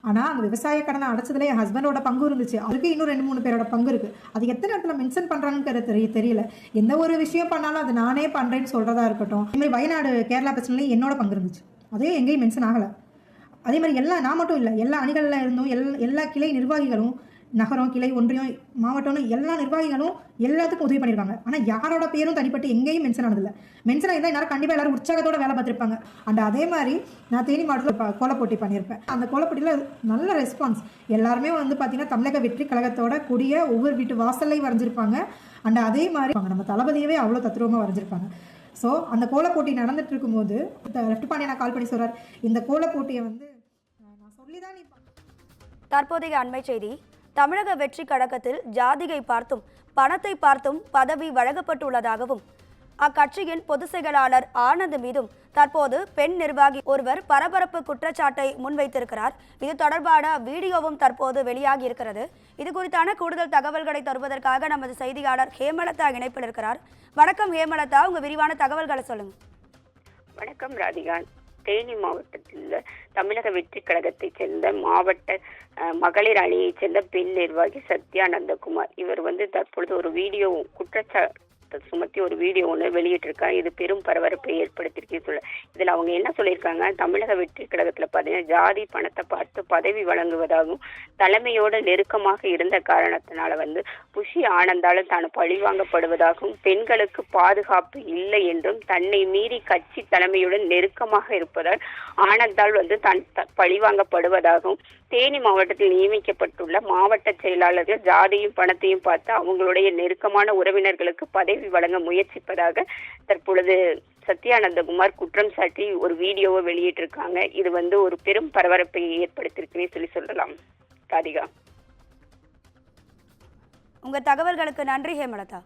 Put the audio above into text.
ஆனால் அந்த விவசாய கடனை அடைச்சதுல என் ஹஸ்பண்டோட பங்கு இருந்துச்சு, அவருக்கு இன்னும் 2-3 பேரோட பங்கு இருக்குது. அது எத்தனை இடத்துல மென்ஷன் பண்ணுறாங்கன்னு தெரியல. எந்த ஒரு விஷயம் பண்ணாலும் அது நானே பண்ணுறேன்னு சொல்கிறதா இருக்கட்டும். இதுமாதிரி வயநாடு கேரளா பிரச்சனையிலையும் என்னோட பங்கு இருந்துச்சு, அதே எங்கேயும் மென்ஷன் ஆகலை. அதே மாதிரி நான் மட்டும் இல்லை, எல்லா அணிகளில் இருந்தும் எல்லா கிளை நிர்வாகிகளும், நகரம், கிளை, ஒன்றியம், மாவட்டம்னு எல்லா நிர்வாகிகளும் எல்லாத்துக்கும் உதவி பண்ணியிருக்காங்க. ஆனால் யாரோட பேரும் தனிப்பட்டு எங்கேயும் மென்ஷன் ஆனதில்லை. மென்ஷன் ஆகிருந்தால் எல்லாரும் கண்டிப்பாக எல்லாரும் உற்சாகத்தோட வேலை பார்த்துருப்பாங்க. அண்ட் அதே மாதிரி நான் தேனி மாவட்டத்தில் கோலப்போட்டி பண்ணியிருப்பேன். அந்த கோலப்போட்டியில் நல்ல ரெஸ்பான்ஸ். எல்லாருமே பார்த்தீங்கன்னா தமிழக வெற்றி கழகத்தோட கூடிய ஒவ்வொரு வீட்டு வாசல்லையும் வரைஞ்சிருப்பாங்க. அண்ட் அதே மாதிரி நம்ம தளபதியவே அவ்வளோ தத்ரூபமாக வரைஞ்சிருப்பாங்க. ஸோ அந்த கோலப்போட்டி நடந்துட்டு இருக்கும்போது லெஃப்ட் பாண்டியனா கால் பண்ணி சொல்கிறார், இந்த கோலப்போட்டியை நான் சொல்லி தான் நீ. தற்போதைய அண்மை செய்தி. தமிழக வெற்றி கழகத்தில் ஜாதியை பார்த்தும் பணத்தை பார்த்தும் பதவி வழங்கப்பட்டுள்ளதாகவும் அக்கட்சியின் பொதுச் செயலாளர் ஆனந்த் மீதும் தற்போது பெண் நிர்வாகி ஒருவர் பரபரப்பு குற்றச்சாட்டை முன்வைத்திருக்கிறார். இது தொடர்பான வீடியோவும் தற்போது வெளியாகி இருக்கிறது. இது குறித்தான கூடுதல் தகவல்களை தருவதற்காக நமது செய்தியாளர் ஹேமலதா இணைப்பில் இருக்கிறார். வணக்கம் ஹேமலதா, உங்க விரிவான தகவல்களை சொல்லுங்க. வணக்கம் ராதிகா. தேனி மாவட்டத்தில் தமிழக வெற்றி கழகத்தைச் சேர்ந்த மாவட்ட மகளிர் அணியைச் சேர்ந்த பெண் நிர்வாகி சத்யானந்தகுமார் இவர் தற்பொழுது ஒரு வீடியோ குற்றச்சாட்டு சுமத்தி ஒரு வீடியோ ஒன்று வெளியிட்டிருக்காங்க. இது பெரும் பரபரப்பை ஏற்படுத்தியிருக்கு. இதில் அவங்க என்ன சொல்லியிருக்காங்க, தமிழக வெற்றி கழகத்தில் பார்த்தீங்கன்னா ஜாதி பணத்தை பார்த்து பதவி வழங்குவதாகவும் தலைமையோடு நெருக்கமாக இருந்த காரணத்தினால புஷி ஆனந்தாலும் தான் பழிவாங்கப்படுவதாகவும் பெண்களுக்கு பாதுகாப்பு இல்லை என்றும் தன்னை மீறி கட்சி தலைமையுடன் நெருக்கமாக இருப்பதால் ஆனந்தால் தான் பழிவாங்கப்படுவதாகவும் தேனி மாவட்டத்தில் நியமிக்கப்பட்டுள்ள மாவட்ட செயலாளர்கள் ஜாதியும் பணத்தையும் பார்த்து அவங்களுடைய நெருக்கமான உறவினர்களுக்கு பதவி வழங்க முயற்சிப்பதாக தற்பொழுது சத்யானந்தகுமார் குற்றம் சாட்டி ஒரு வீடியோவை வெளியிட்டிருக்காங்க. இது ஒரு பெரும் பரபரப்பை ஏற்படுத்தியிருக்குன்னு சொல்லலாம். ராதிகா, உங்க தகவல்களுக்கு நன்றி ஹேமலதா.